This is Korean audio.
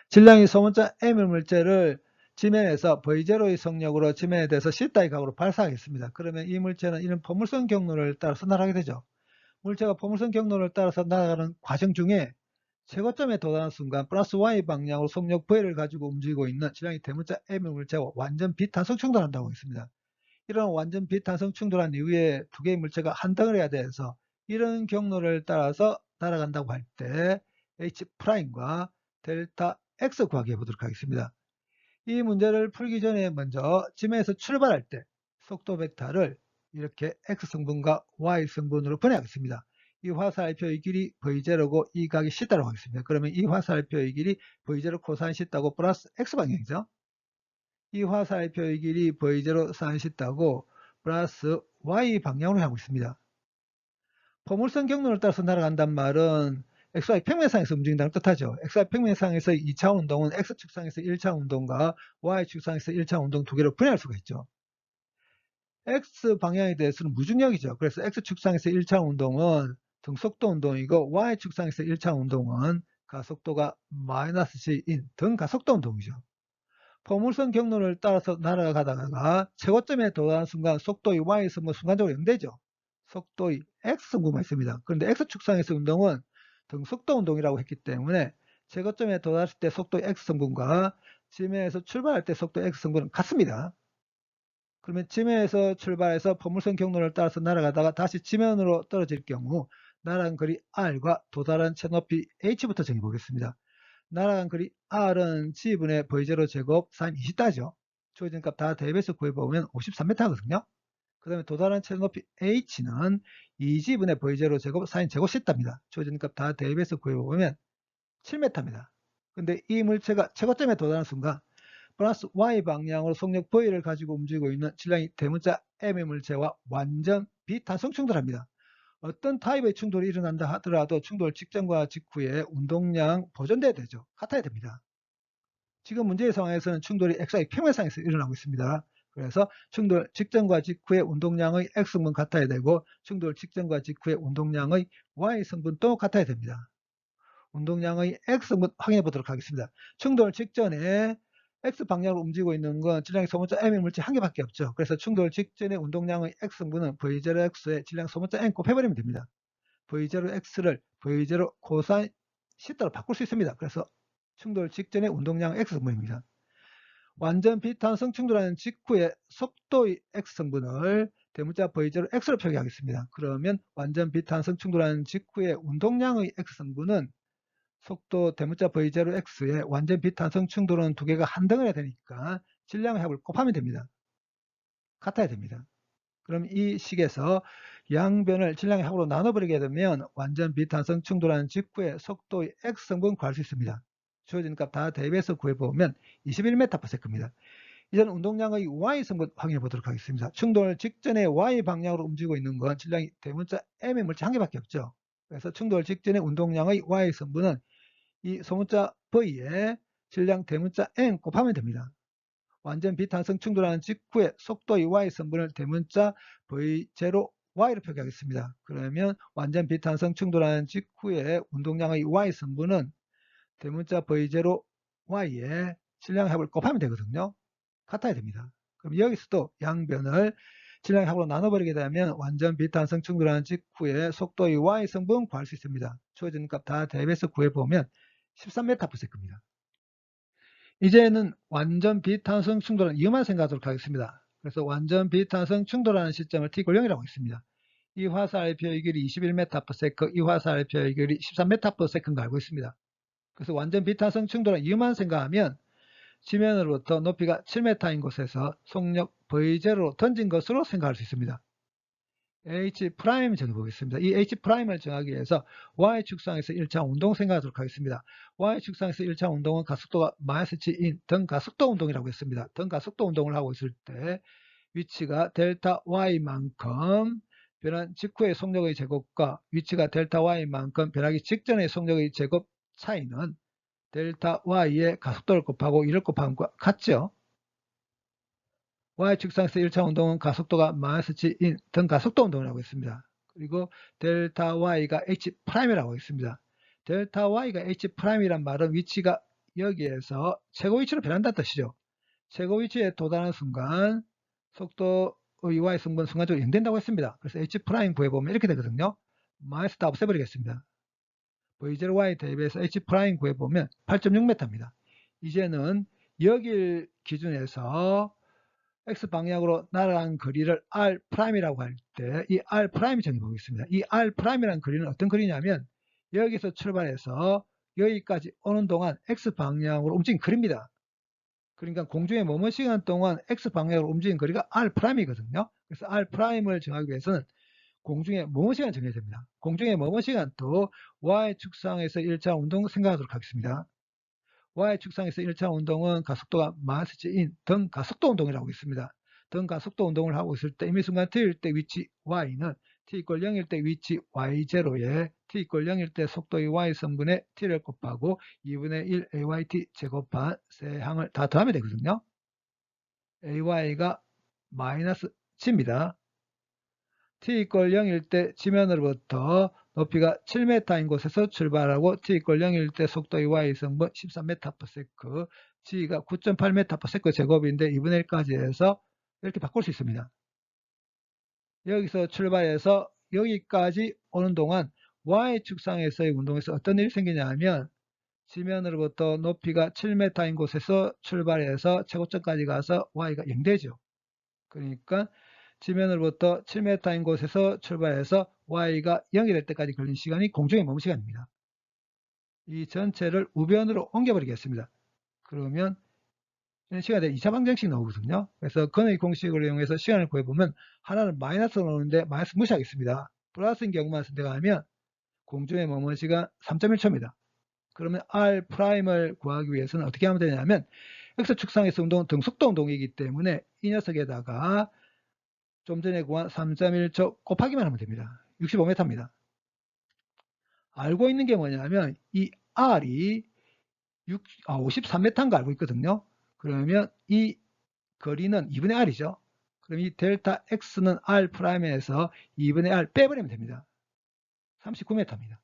질량이 소문자 M의 물체를 지면에서 V0의 속력으로 지면에 대해서 C따위 각으로 발사하겠습니다. 그러면 이 물체는 이런 포물선 경로를 따라서 날아가게 되죠. 물체가 포물선 경로를 따라서 날아가는 과정 중에 최고점에 도달하는 순간 플러스 Y 방향으로 속력 V를 가지고 움직이고 있는 질량이 대문자 M의 물체와 완전 비탄성 충돌한다고 했습니다. 이런 완전 비탄성 충돌한 이후에 두 개의 물체가 한 덩어리가 돼서 이런 경로를 따라서 날아간다고 할 때 H'과 델타 X 구하기 해보도록 하겠습니다. 이 문제를 풀기 전에 먼저 지면에서 출발할 때 속도 벡터를 이렇게 X성분과 Y성분으로 보내겠습니다. 이 화살표의 길이 V0고 이 각이 C다라고 하겠습니다. 그러면 이 화살표의 길이 V0 코사인 C다고 플러스 X방향이죠. 이 화살표의 길이 V0 사인 C다고 플러스 Y 방향으로 하고 있습니다. 포물선 경로를 따라서 날아간단 말은 XY 평면상에서 움직인다는 뜻하죠. XY 평면상에서 2차 운동은 X축상에서 1차 운동과 Y축상에서 1차 운동 두 개로 분해할 수가 있죠. X 방향에 대해서는 무중력이죠. 그래서 X축상에서 1차 운동은 등속도 운동이고 Y축상에서 1차 운동은 가속도가 마이너스 C인 등가속도 운동이죠. 포물선 경로를 따라서 날아가다가 최고점에 도달하는 순간 속도의 Y성분 순간적으로 0되죠. 속도의 X성분만 있습니다. 그런데 X축상에서 운동은 등속도 운동이라고 했기 때문에 최고점에 도달했을 때 속도의 X성분과 지면에서 출발할 때 속도의 X성분은 같습니다. 그러면 지면에서 출발해서 포물선 경로를 따라서 날아가다가 다시 지면으로 떨어질 경우 날아간 거리 R과 도달한 채높이 H부터 정해 보겠습니다. 날아간 거리 R은 G분의 V0 제곱 사인 20다죠. 주어진 값 다 대입해서 구해보면 53m거든요. 그 다음에 도달한 채높이 H는 2G분의 V0 제곱 사인 제곱 C답니다. 주어진 값 다 대입해서 구해보면 7m입니다. 근데 이 물체가 최고점에 도달하는 순간 플러스 Y 방향으로 속력 V를 가지고 움직이고 있는 질량이 대문자 M의 물체와 완전 비탄성 충돌합니다. 어떤 타입의 충돌이 일어난다 하더라도 충돌 직전과 직후에 운동량 보존돼야 되죠. 같아야 됩니다. 지금 문제의 상황에서는 충돌이 XY 평면상에서 일어나고 있습니다. 그래서 충돌 직전과 직후의 운동량의 X성분 같아야 되고 충돌 직전과 직후의 운동량의 Y성분도 같아야 됩니다. 운동량의 X성분 확인해 보도록 하겠습니다. 충돌 직전에 X방향으로 움직이고 있는 건 질량의 소문자 M의 물체 한 개밖에 없죠. 그래서 충돌 직전의 운동량의 X성분은 V0X의 질량 소문자 M 곱해버리면 됩니다. V0X를 V0 코사인 C따로 바꿀 수 있습니다. 그래서 충돌 직전의 운동량 X성분입니다. 완전 비탄성 충돌하는 직후의 속도의 X성분을 대문자 V0 X로 표기하겠습니다. 그러면 완전 비탄성 충돌하는 직후의 운동량의 X성분은 속도 대문자 V0 X에 완전 비탄성 충돌은 두 개가 한 덩어리가 되니까 질량의 합을 곱하면 됩니다. 같아야 됩니다. 그럼 이 식에서 양변을 질량의 합으로 나눠버리게 되면 완전 비탄성 충돌하는 직후의 속도의 X성분 구할 수 있습니다. 주어진 값 다 대입해서 구해보면 21m/s입니다. 이제는 운동량의 Y성분 확인해 보도록 하겠습니다. 충돌 직전에 Y 방향으로 움직이고 있는 건 질량이 대문자 M의 물체 한 개밖에 없죠. 그래서 충돌 직전에 운동량의 Y성분은 이 소문자 V에 질량 대문자 N 곱하면 됩니다. 완전 비탄성 충돌하는 직후에 속도의 Y성분을 대문자 V0Y로 표기하겠습니다. 그러면 완전 비탄성 충돌하는 직후에 운동량의 Y성분은 대문자 V0Y에 질량의 합을 곱하면 되거든요. 같아야 됩니다. 그럼 여기서도 양변을 질량의 합으로 나눠버리게 되면 완전 비탄성 충돌하는 직후에 속도의 Y성분 구할 수 있습니다. 주어진 값 다 대입해서 구해보면 13m/s입니다. 이제는 완전 비탄성 충돌은 이것만 생각하도록 하겠습니다. 그래서 완전 비탄성 충돌하는 시점을 T-0이라고 했습니다. 이 화살표의 길이 21m/s, 이 화살표의 길이 13m/s인 거 알고 있습니다. 그래서 완전 비탄성 충돌은 이것만 생각하면 지면으로부터 높이가 7m인 곳에서 속력 V0로 던진 것으로 생각할 수 있습니다. H' 정해보겠습니다. 이 H'을 정하기 위해서 Y축상에서 1차 운동 생각하도록 하겠습니다. Y축상에서 1차 운동은 가속도가 마이너스 G인 등가속도 운동이라고 했습니다. 등가속도 운동을 하고 있을 때 위치가 델타 Y만큼 변한 직후의 속력의 제곱과 위치가 델타 Y만큼 변하기 직전의 속력의 제곱 차이는 델타 Y의 가속도를 곱하고 1을 곱한 것과 같죠. Y축상에서 1차 운동은 가속도가 마이너스 G인 등가속도 운동이라고 했습니다. 그리고 델타 Y가 H'이라고 했습니다. 델타 Y가 H'이란 말은 위치가 여기에서 최고 위치로 변한다는 뜻이죠. 최고 위치에 도달하는 순간 속도의 y 성분 순간적으로 0 된다고 했습니다. 그래서 h' 구해보면 이렇게 되거든요. 마이너스 다 없애버리겠습니다. V0y 대비해서 h' 구해보면 8.6m입니다. 이제는 여길 기준에서 x방향으로 날아간 거리를 r'이라고 할 때 이 r'이 정해보겠습니다. 이 r'이라는 거리는 어떤 거리냐면 여기서 출발해서 여기까지 오는 동안 x방향으로 움직인 거리입니다. 그러니까 공중에 머문 시간 동안 x방향으로 움직인 거리가 r'이거든요. 그래서 r'을 정하기 위해서는 공중에 머문 시간 정해야 됩니다. 공중에 머문 시간도 y축상에서 1차 운동 생각하도록 하겠습니다. y축상에서 1차 운동은 가속도가 마이너스 g인 등가속도 운동이라고 있습니다. 등가속도 운동을 하고 있을 때 이미 순간 t일 때 위치 y는 t = 0일 때 위치 y0에 t = 0일 때 속도의 y성분에 t를 곱하고 2분의 1 ayt 제곱한 세 항을 다 더하면 되거든요. ay가 마이너스 g입니다. t = 0일 때 지면으로부터 높이가 7m인 곳에서 출발하고 t = 0일 때 속도의 y성분 13m/s, g가 9.8m/s 제곱인데 2분의 1까지 해서 이렇게 바꿀 수 있습니다. 여기서 출발해서 여기까지 오는 동안 y축상에서의 운동에서 어떤 일이 생기냐 하면 지면으로부터 높이가 7m인 곳에서 출발해서 최고점까지 가서 y가 0 되죠. 그러니까 지면으로부터 7m인 곳에서 출발해서 y가 0이 될 때까지 걸린 시간이 공중의 머문 시간입니다. 이 전체를 우변으로 옮겨버리겠습니다. 그러면 시간에 2차 방정식 나오거든요. 그래서 근의 공식을 이용해서 시간을 구해보면 하나는 마이너스로 나오는데 마이너스 무시하겠습니다. 플러스인 경우만 선택하면 공중의 머문 시간 3.1초입니다. 그러면 r'을 구하기 위해서는 어떻게 하면 되냐면 x축상에서 운동은 등속도 운동이기 때문에 이 녀석에다가 좀 전에 구한 3.1초 곱하기만 하면 됩니다. 65m입니다. 알고 있는 게 뭐냐면 이 r이 53m인 거 알고 있거든요. 그러면 이 거리는 2분의 r이죠. 그럼 이 델타 x는 r'에서 2분의 r 빼버리면 됩니다. 39m입니다.